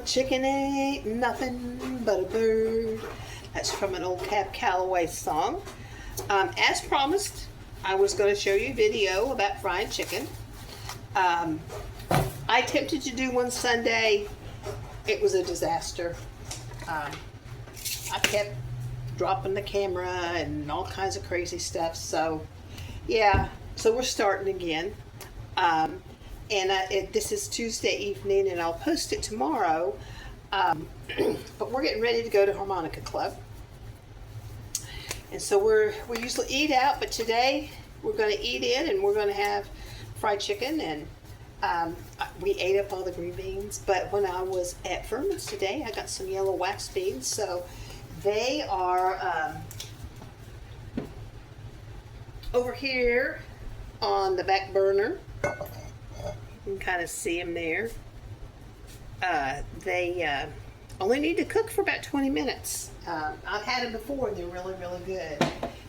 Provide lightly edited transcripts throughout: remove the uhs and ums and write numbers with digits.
Chicken ain't nothing but a bird. That's from an old Cab Calloway song. As promised, I was going to show you a video about fried chicken. I attempted to do one Sunday. It was a disaster. I kept dropping the camera and all kinds of crazy stuff. So, yeah. So we're starting again. This is Tuesday evening, and I'll post it tomorrow. But we're getting ready to go to Harmonica Club. And so we usually eat out, but today we're going to eat in, and we're going to have fried chicken. And we ate up all the green beans. But when I was at Furman's today, I got some yellow wax beans. So they are over here on the back burner. You can kind of see them there. They only need to cook for about 20 minutes. I've had them before, and they're really, really good.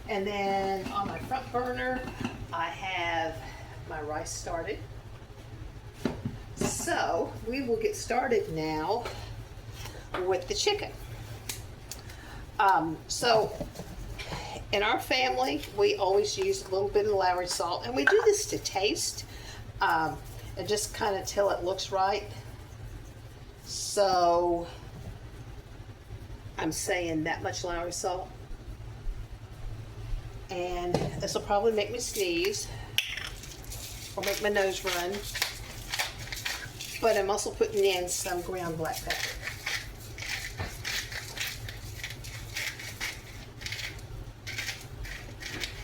And then on my front burner, I have my rice started. So we will get started now with the chicken. So in our family, we always use a little bit of Lawry salt, and we do this to taste. And just kind of till it looks right. So I'm saying that much Lawry salt. And this will probably make me sneeze or make my nose run. But I'm also putting in some ground black pepper.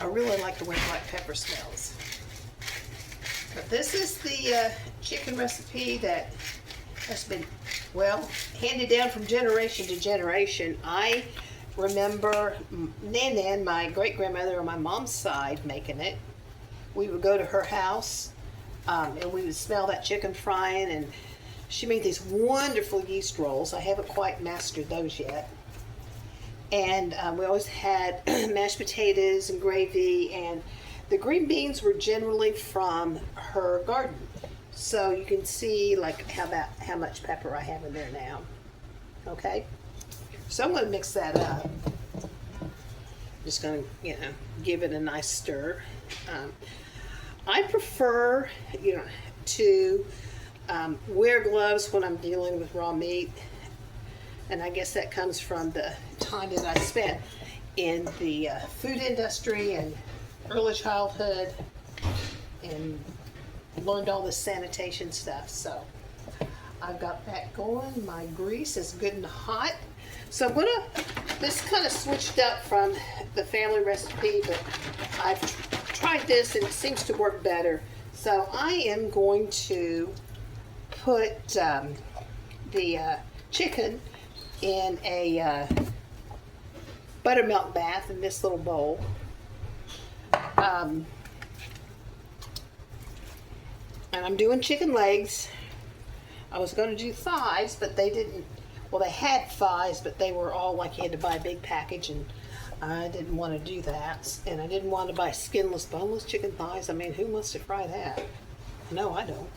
I really like the way black pepper smells. But this is the chicken recipe that has been, well, handed down from generation to generation. I remember Nan Nan, my great-grandmother on my mom's side, making it. We would go to her house, and we would smell that chicken frying, and she made these wonderful yeast rolls. I haven't quite mastered those yet. And we always had mashed potatoes and gravy, and the green beans were generally from her garden. So you can see like how much pepper I have in there now. Okay? So I'm going to mix that up. Just going to, give it a nice stir. I prefer, to wear gloves when I'm dealing with raw meat. And I guess that comes from the time that I spent in the food industry and early childhood, and learned all this sanitation stuff. So I've got that going. My grease is good and hot. So I'm this kind of switched up from the family recipe, but I've tried this and it seems to work better. So I am going to put the chicken in a buttermilk bath in this little bowl. And I'm doing chicken legs. I was going to do thighs, but they didn't. Well, they had thighs, but they were all like you had to buy a big package, and I didn't want to do that. And I didn't want to buy skinless, boneless chicken thighs. I mean, who wants to fry that? No, I don't.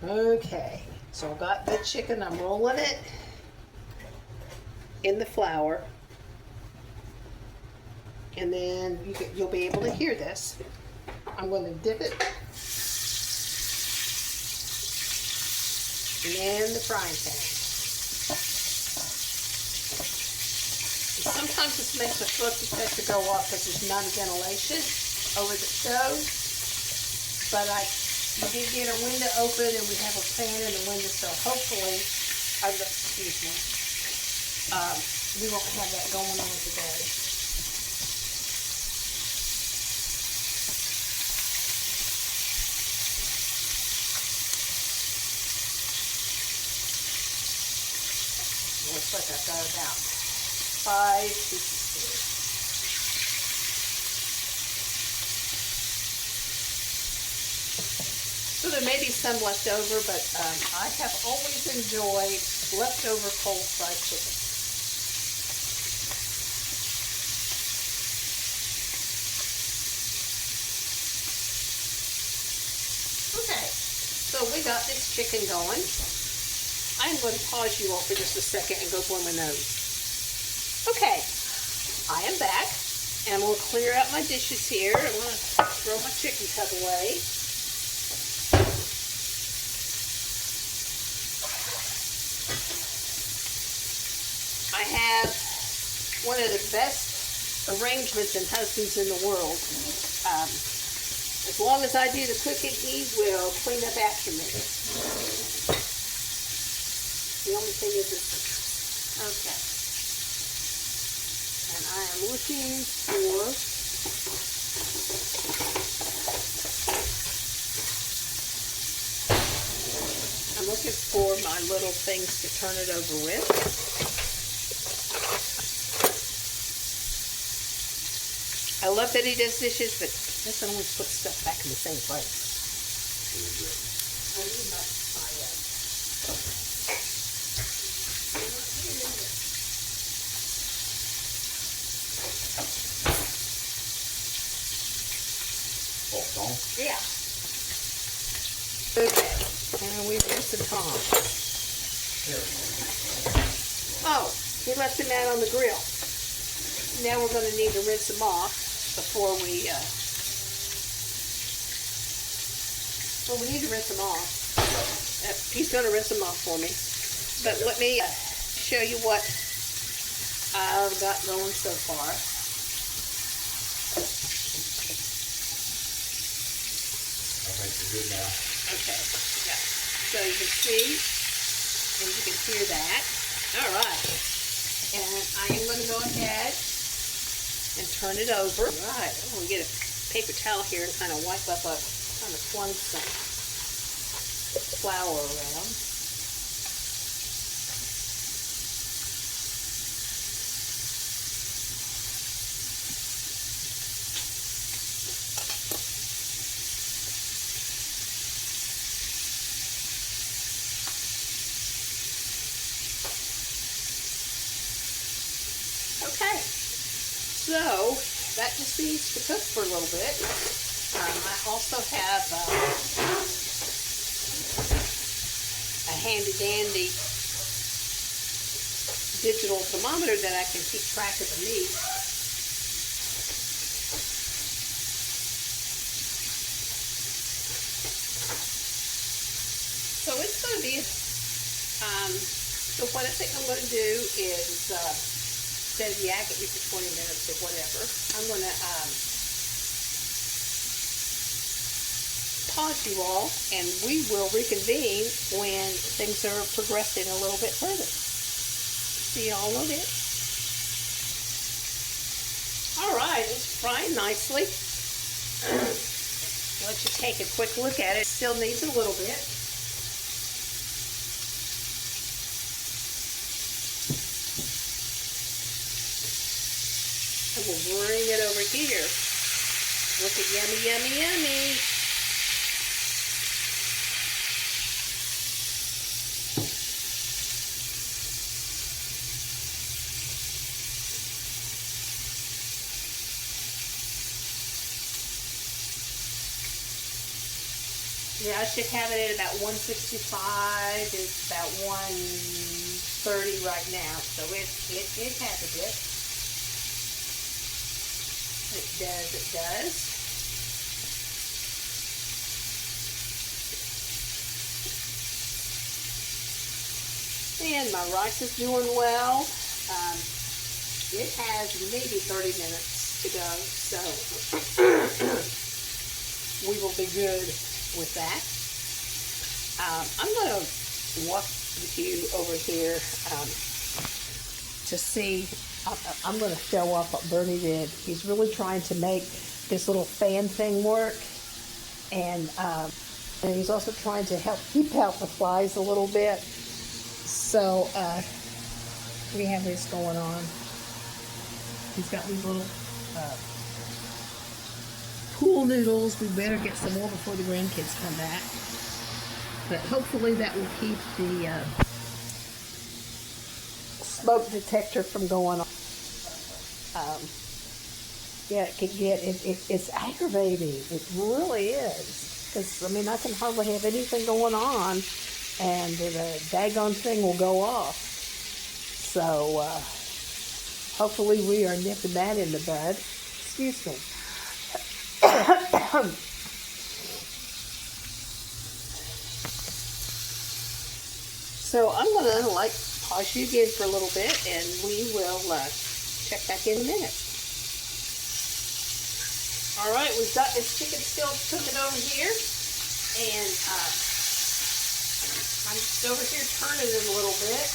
Okay, so I got the chicken. I'm rolling it in the flour. And then you'll be able to hear this. I'm going to dip it in the frying pan. And sometimes this makes the smoke detector go off because there's not ventilation over the stove. But we did get a window open, and we have a fan in the window, so hopefully, we won't have that going on today. Looks like I've got about 5 pieces. So there may be some left over, but I have always enjoyed leftover cold fried chicken. Okay, so we got this chicken going. I'm going to pause you all for just a second and go blow my nose. Okay, I am back, and I'm going to clear out my dishes here. I'm going to throw my chicken tub away. I have one of the best arrangements and husbands in the world. As long as I do the cooking, he will clean up after me. The only thing is this. Okay. And I am looking for my little things to turn it over with. I love that he does dishes, but he doesn't always put stuff back in the same place. I need my yeah. Okay, and we rinse the top. Oh, we left them out on the grill. Now we're going to need to rinse them off before we, well, we need to rinse them off. He's going to rinse them off for me. But let me show you what I've got going so far. I think you're good now. Okay, yeah. So you can see, and you can hear that. All right. And I am going to go ahead and turn it over. All right. I'm going to get a paper towel here and kind of wipe up kind of flung some flour around. Okay, so that just needs to cook for a little bit. I also have a handy-dandy digital thermometer that I can keep track of the meat. So it's going to be, so what I think I'm going to do is, instead of yakking you for 20 minutes or whatever, I'm going to pause you all, and we will reconvene when things are progressing a little bit further. See y'all in a bit. All right, it's frying nicely. Let's just take a quick look at it. Still needs a little bit. And we'll bring it over here. Look at yummy, yummy, yummy. Yeah, I should have it at about 165. It's about 130 right now, so it has a bit. It does. And my rice is doing well. It has maybe 30 minutes to go, so we will be good with that. I'm going to walk with you over here to see. I'm going to show off what Bernie did. He's really trying to make this little fan thing work, and he's also trying to help keep out the flies a little bit. So we have this going on. He's got these little pool noodles. We better get some more before the grandkids come back. But hopefully that will keep the smoke detector from going on. Yeah, it can get, it's aggravating. It really is. Because, I mean, I can hardly have anything going on. and the daggone thing will go off. So hopefully we are nipping that in the bud. Excuse me. So I'm going to pause you again for a little bit, and we will check back in a minute. All right, we've got this chicken still cooking over here, and I'm just over here turning it a little bit.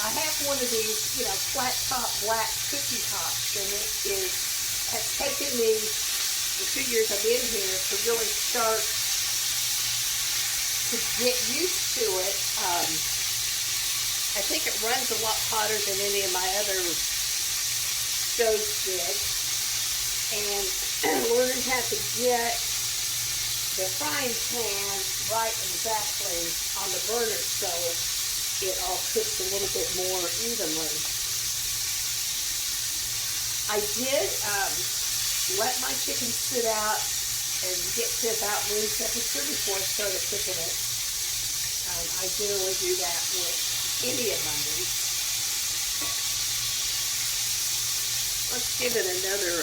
I have one of these, flat top black cookie tops, and it has taken me the 2 years I've been here to really start to get used to it. I think it runs a lot hotter than any of my other stoves did, and learning how to get the frying pan right exactly on the burner so it all cooks a little bit more evenly. I did let my chicken sit out and get to about room temperature before I started cooking it. I generally do that with any of my meats. Let's give it another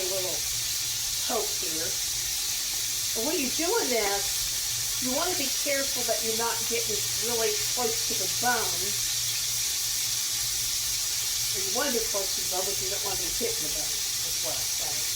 little poke here. And when you're doing this, you want to be careful that you're not getting really close to the bone. You want to be close to the bone, but you don't want to be hitting the bone. That's what I'm saying.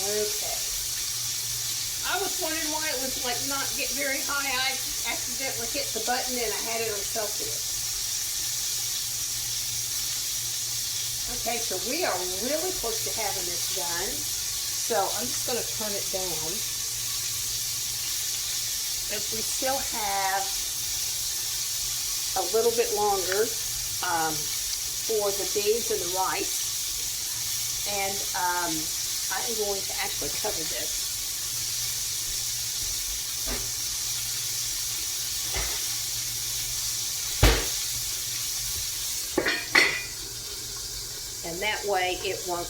Okay. I was wondering why it was not get very high. I accidentally hit the button and I had it on Celsius. Okay, so we are really close to having this done. So I'm just going to turn it down. Because we still have a little bit longer for the beans and the rice. And I'm going to actually cover this. And that way it won't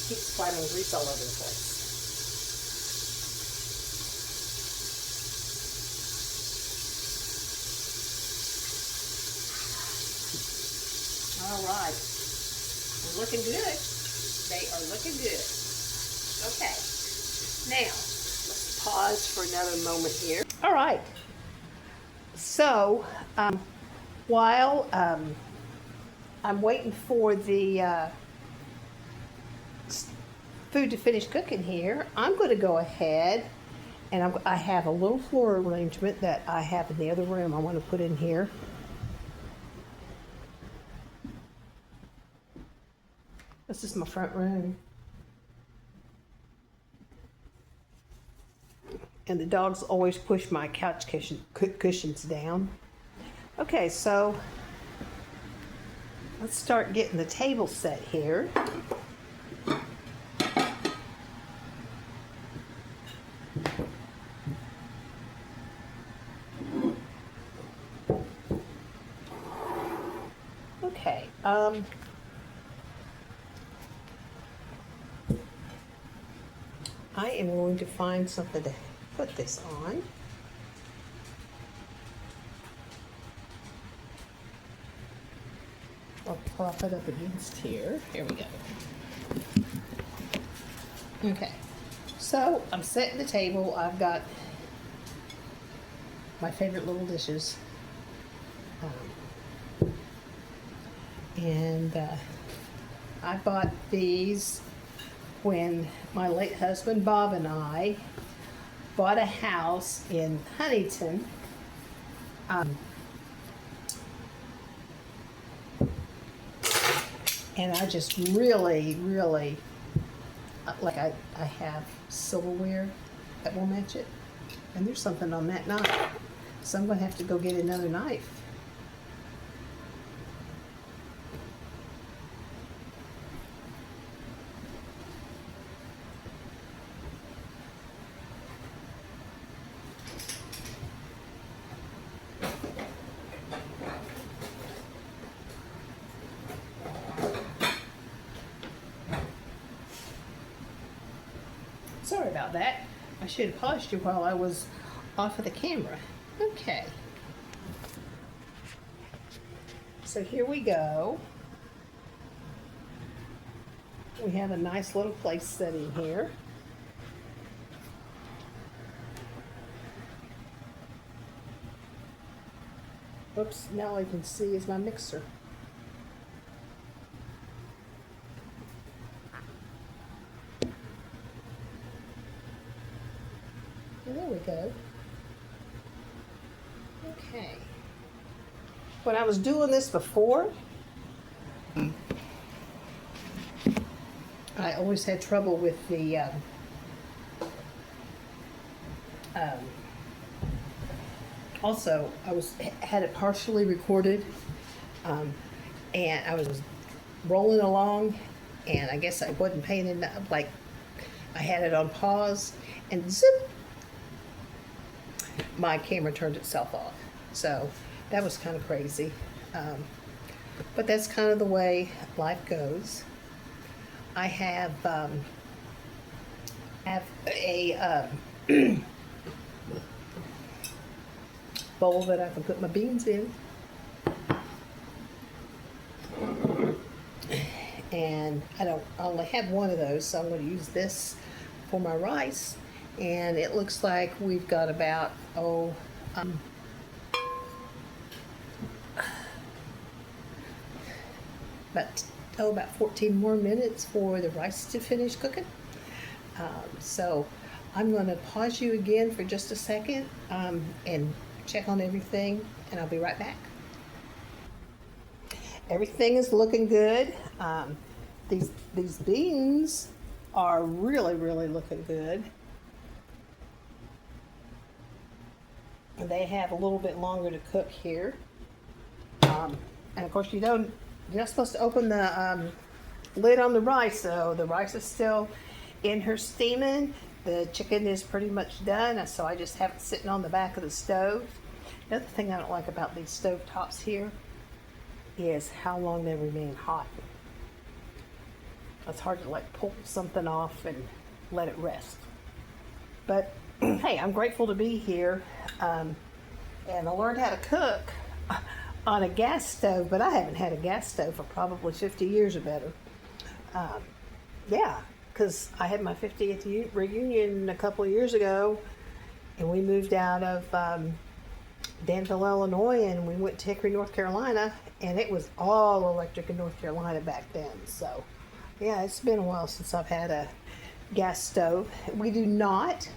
keep splattering grease all over the place. All right. They're looking good. They are looking good. Okay. Now, let's pause for another moment here. All right. So, while I'm waiting for the food to finish cooking here, I'm going to go ahead and I have a little floor arrangement that I have in the other room I want to put in here. This is my front room. And the dogs always push my couch cushions down. Okay, so let's start getting the table set here. Okay, I am going to find something to put this on. I'll prop it up against here. Here we go. Okay, so I'm setting the table. I've got my favorite little dishes. And I bought these when my late husband Bob and I bought a house in Huntington. And I just really, I have silverware that will match it. And there's something on that knife. So I'm going to have to go get another knife. about that. I should have paused you while I was off of the camera. Okay. So here we go. We have a nice little place setting here. Oops, now all I can see is my mixer. Well, there we go. Okay. When I was doing this before, I always had trouble with the also, I had it partially recorded, and I was rolling along, and I guess I wasn't paying enough. Like, I had it on pause, and zip, my camera turned itself off. So that was kind of crazy, but that's kind of the way life goes. I have a bowl that I can put my beans in, and I only have one of those, so I'm going to use this for my rice. And it looks like we've got about about 14 more minutes for the rice to finish cooking. So I'm going to pause you again for just a second and check on everything, and I'll be right back. Everything is looking good. These beans are really looking good. They have a little bit longer to cook here, and of course you're not supposed to open the lid on the rice, so the rice is still in her steaming. The chicken is pretty much done, so I just have it sitting on the back of the stove. The other thing I don't like about these stove tops here is how long they remain hot. It's hard to like pull something off and let it rest. But hey, I'm grateful to be here, and I learned how to cook on a gas stove, but I haven't had a gas stove for probably 50 years or better. Yeah, because I had my 50th reunion a couple of years ago, and we moved out of Danville, Illinois, and we went to Hickory, North Carolina, and it was all electric in North Carolina back then. So yeah, it's been a while since I've had a gas stove. We do not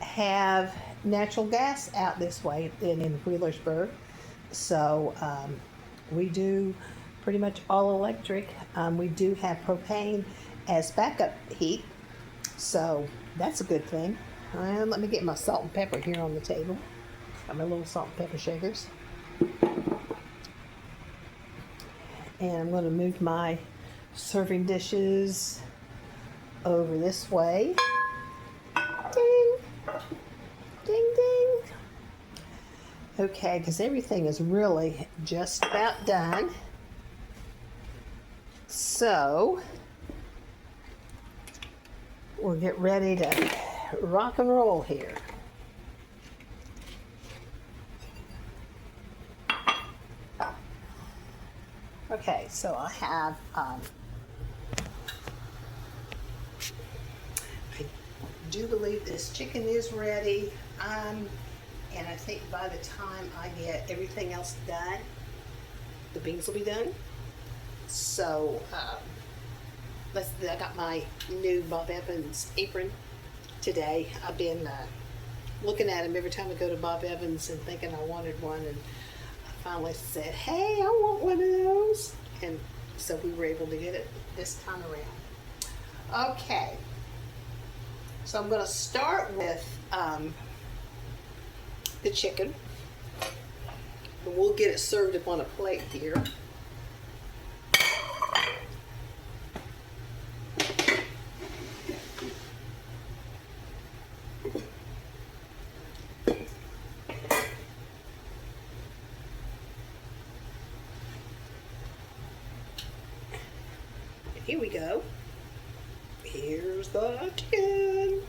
have natural gas out this way in Wheelersburg, so we do pretty much all electric. We do have propane as backup heat, so that's a good thing. Let me get my salt and pepper here on the table. Got my little salt and pepper shakers, and I'm going to move my serving dishes over this way. Ding, ding, ding. Okay, because everything is really just about done. So we'll get ready to rock and roll here. Okay, so I have I do believe this chicken is ready, and I think by the time I get everything else done, the beans will be done. So I got my new Bob Evans apron today. I've been looking at them every time I go to Bob Evans and thinking I wanted one, and I finally said, hey, I want one of those, and so we were able to get it this time around. Okay, so I'm going to start with the chicken, and we'll get it served up on a plate here. Here we go. Here's the chicken.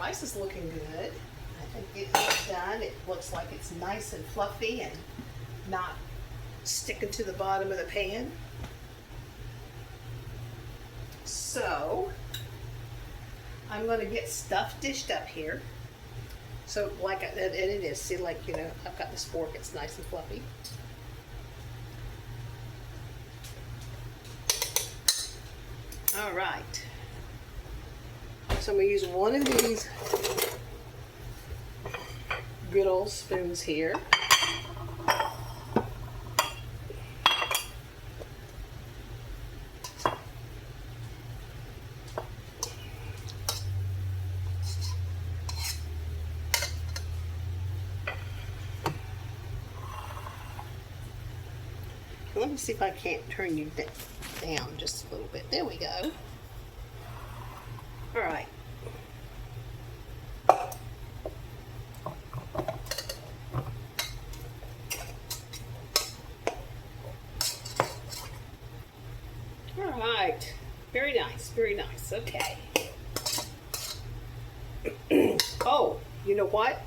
rice is looking good. I think it's done. It looks like it's nice and fluffy and not sticking to the bottom of the pan. So I'm going to get stuff dished up here. So like, and it is, see, like, you know, I've got this fork, it's nice and fluffy. All right. So I'm going to use one of these good old spoons here. Let me see if I can't turn you down just a little bit. There we go. All right. All right. Very nice, very nice. Okay. Oh, you know what?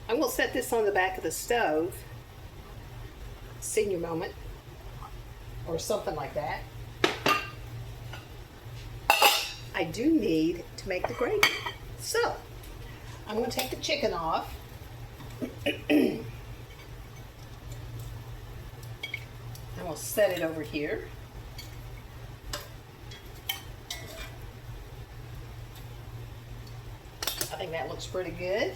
I'm going to set this on the back of the stove. Senior moment. Or something like that. I do need to make the gravy. So, I'm going to take the chicken off. And we'll set it over here. I think that looks pretty good.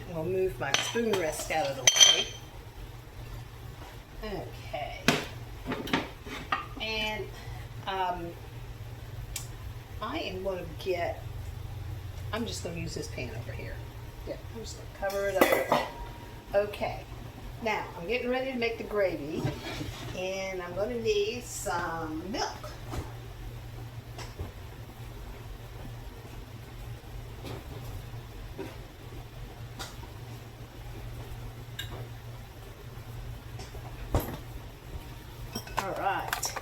And we'll move my spoon rest out of the way. Okay. And I am going to get, I'm just going to use this pan over here. Yeah, I'm just going to cover it up. Okay. Now, I'm getting ready to make the gravy, and I'm going to need some milk. All right.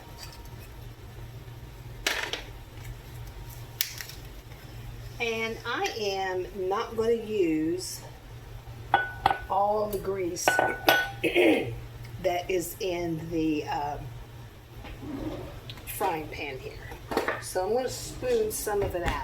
And I am not going to use all the grease that is in the frying pan here. So I'm going to spoon some of it out.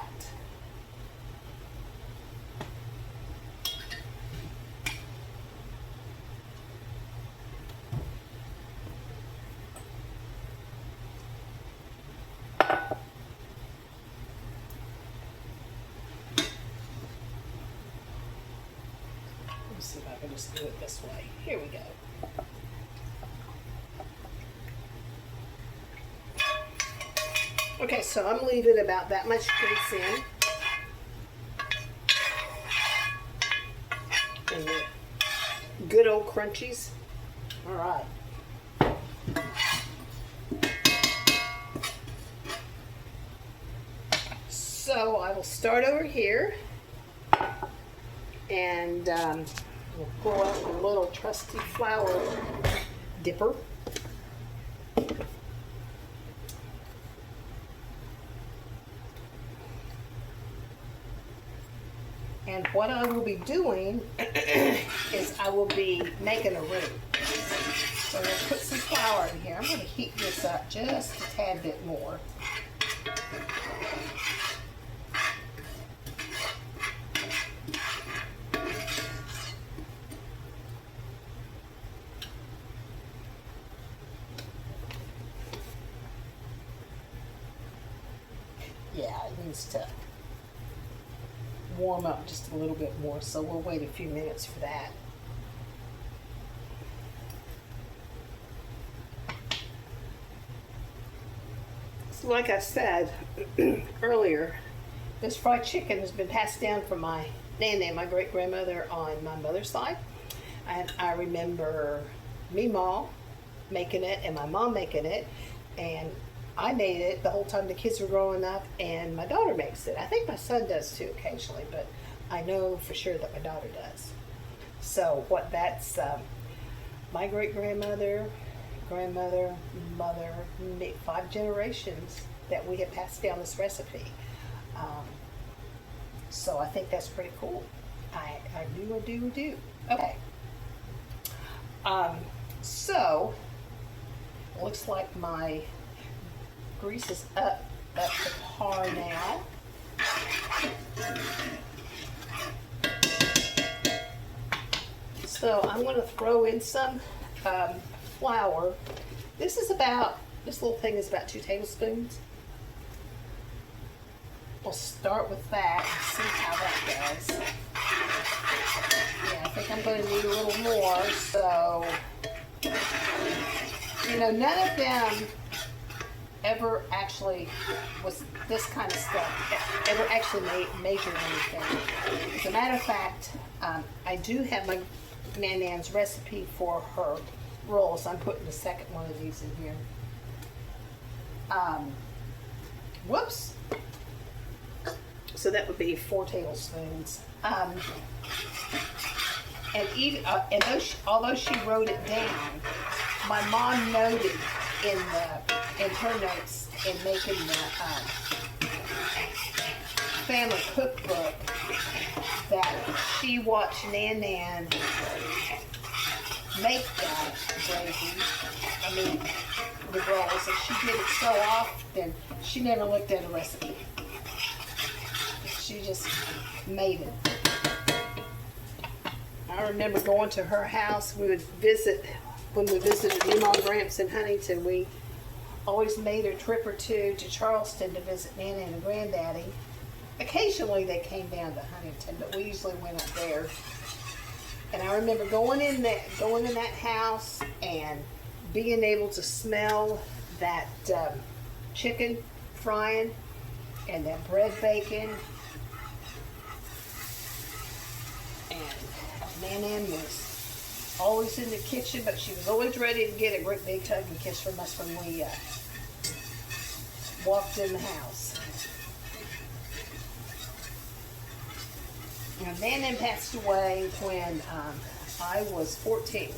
See if I can just do it this way. Here we go. Okay, so I'm leaving about that much grease in. And the good old crunchies. All right. So I will start over here. And we'll pull out the little trusty flour dipper. And what I will be doing is I will be making a roux. So I'm going to put some flour in here. I'm going to heat this up just a tad bit more. Yeah, it needs to warm up just a little bit more, so we'll wait a few minutes for that. So like I said earlier, this fried chicken has been passed down from my Nan Nan, my great-grandmother on my mother's side. And I remember me, Mom, making it, and my mom making it, and I made it the whole time the kids were growing up, and my daughter makes it. I think my son does too occasionally, but I know for sure that my daughter does. So what that's my great-grandmother, grandmother, mother, 5 generations that we have passed down this recipe. So I think that's pretty cool. I do. Okay. So looks like my grease is up to par now. So I'm going to throw in some flour. This little thing is about 2 tablespoons. We'll start with that and see how that does. Yeah, I think I'm going to need a little more. So, none of them ever actually was this kind of stuff, ever actually measured anything. As a matter of fact, I do have my Nan Nan's recipe for her rolls. I'm putting the second one of these in here. Whoops. So that would be 4 tablespoons. Although she wrote it down, my mom noted in her notes in making the family cookbook that she watched Nan Nan make that gravy. The rolls, and she did it so often, she never looked at a recipe. She just made it. I remember going to her house. When we visited New Mom Gramps in Huntington, we always made a trip or two to Charleston to visit Nana and Granddaddy. Occasionally they came down to Huntington, but we usually went up there. And I remember going in that house and being able to smell that chicken frying and that bread baking. And Nan Nan was always in the kitchen, but she was always ready to get a great big hug and kiss from us when we walked in the house. Now, Nan Nan passed away when I was 14.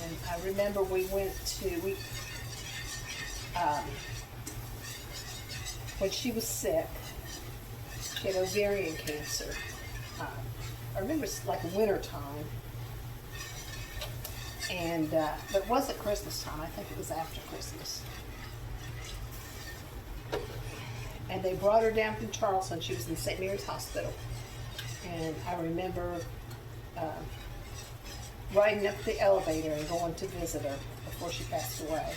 And I remember when she was sick, she had ovarian cancer. I remember it's like winter time, and but it wasn't Christmas time. I think it was after Christmas. And they brought her down from Charleston. She was in St. Mary's Hospital, and I remember riding up the elevator and going to visit her before she passed away.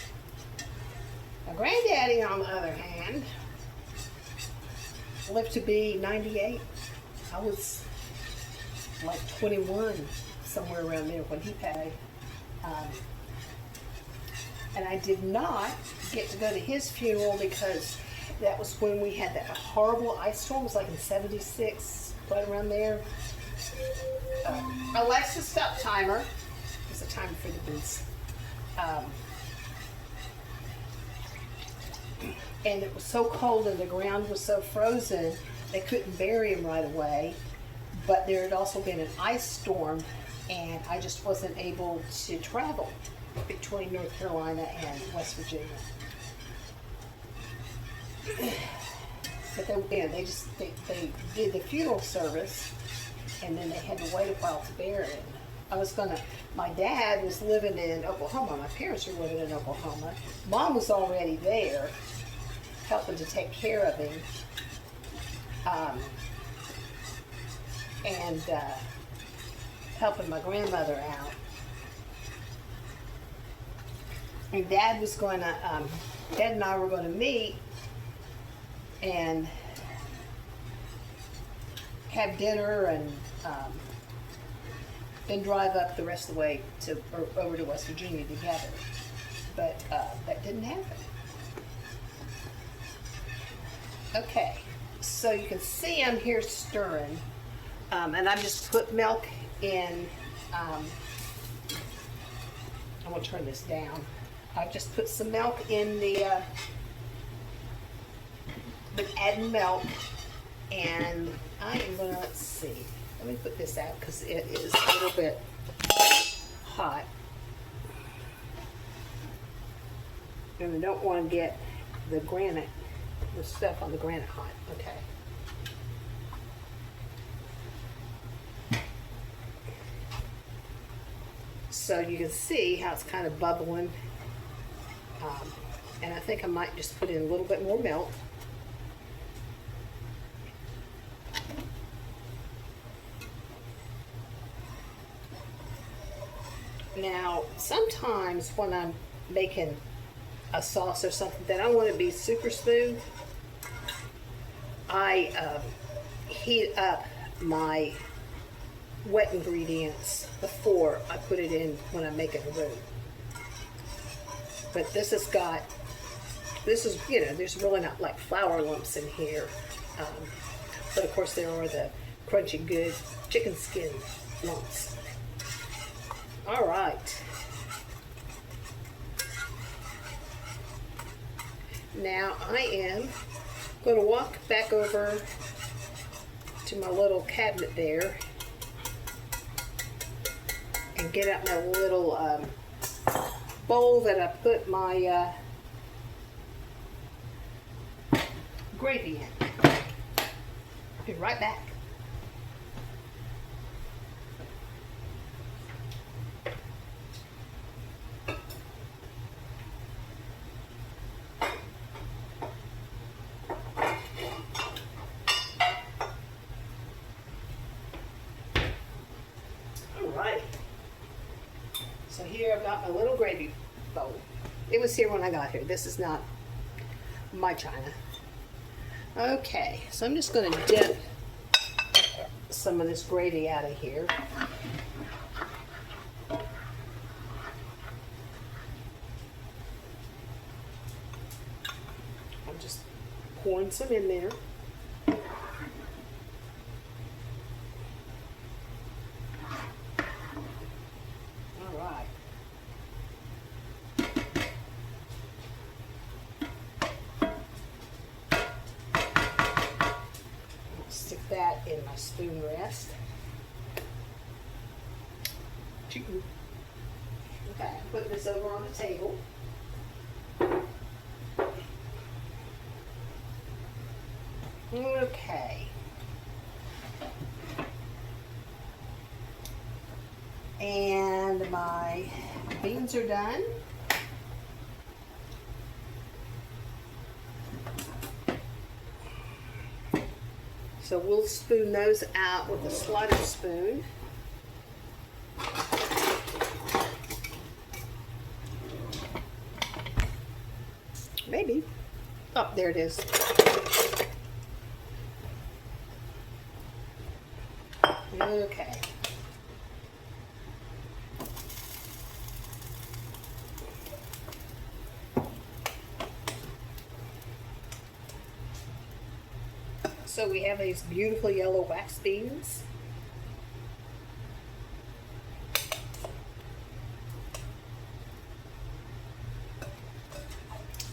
Now, Granddaddy, on the other hand, lived to be 98. I was like 21, somewhere around there when he passed. And I did not get to go to his funeral because that was when we had that horrible ice storm. It was like in 76, right around there. Alexa, stop timer. It's a timer for the boots. And it was so cold and the ground was so frozen, they couldn't bury him right away. But there had also been an ice storm, and I just wasn't able to travel between North Carolina and West Virginia. But they did the funeral service, and then they had to wait a while to bury him. My dad was living in Oklahoma. My parents were living in Oklahoma. Mom was already there, helping to take care of him. And helping my grandmother out. And Dad and I were going to meet and have dinner and then drive up the rest of the way over to West Virginia together. But that didn't happen. Okay, so you can see I'm here stirring. And I just put milk in, I'm going to turn this down. I've just put some milk in been adding milk, and I am going to, let's see, let me put this out because it is a little bit hot. And I don't want to get the granite, the stuff on the granite hot. Okay. So you can see how it's kind of bubbling. And I think I might just put in a little bit more milk. Now, sometimes when I'm making a sauce or something that I want to be super smooth, I heat up my wet ingredients before I put it in when I'm making a roux. But this has got, you know, there's really not like flour lumps in here. But of course there are the crunchy good chicken skin lumps. All right. Now I am going to walk back over to my little cabinet there and get out my little bowl that I put my gravy in. I'll be right back. Alrighty. So here I've got my little gravy bowl. It was here when I got here. This is not my china. Okay, so I'm just going to dip some of this gravy out of here. I'm just pouring some in there. Stick that in my spoon rest. Chicken. Okay, put this over on the table. Okay. And my beans are done. So we'll spoon those out with a slider spoon. Maybe. Oh, there it is. Okay. So we have these beautiful yellow wax beans.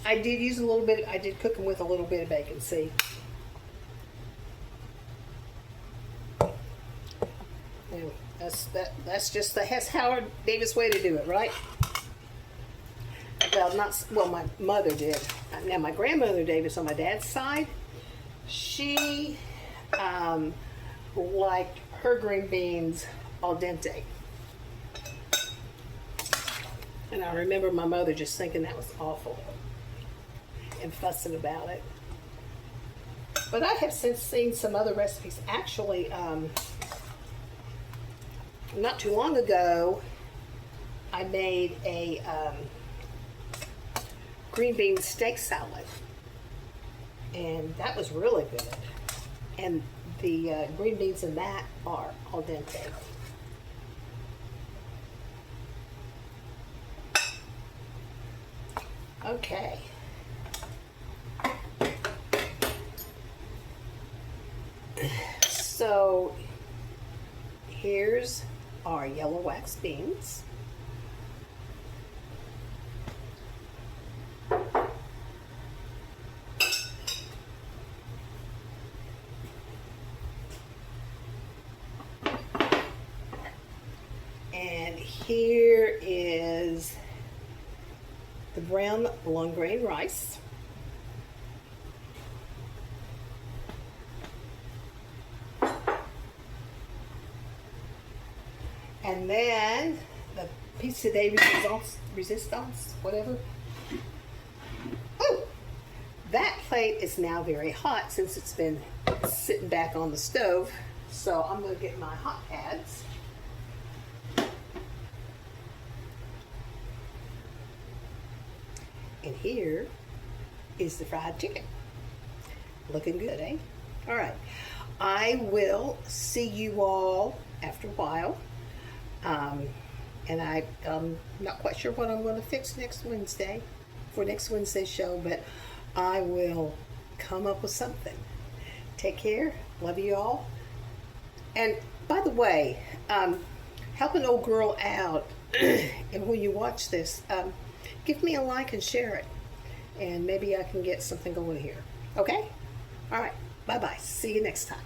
I did use a little bit, I did cook them with a little bit of bacon, see? And that's Howard Davis way to do it, right? Well, my mother did. Now my grandmother Davis on my dad's side, she liked her green beans al dente. And I remember my mother just thinking that was awful and fussing about it. But I have since seen some other recipes. Actually, not too long ago, I made a green bean steak salad. And that was really good. And the green beans in that are al dente. Okay. So here's our yellow wax beans. And here is the brown long grain rice. And then the pizza de resistance, whatever. Oh, that plate is now very hot since it's been sitting back on the stove. So I'm going to get my hot pads. And here is the fried chicken. Looking good, eh? All right. I will see you all after a while. And I'm not quite sure what I'm going to fix next Wednesday for next Wednesday's show, but I will come up with something. Take care. Love you all. And by the way, help an old girl out. And when you watch this, give me a like and share it. And maybe I can get something going here. Okay? All right. Bye-bye. See you next time.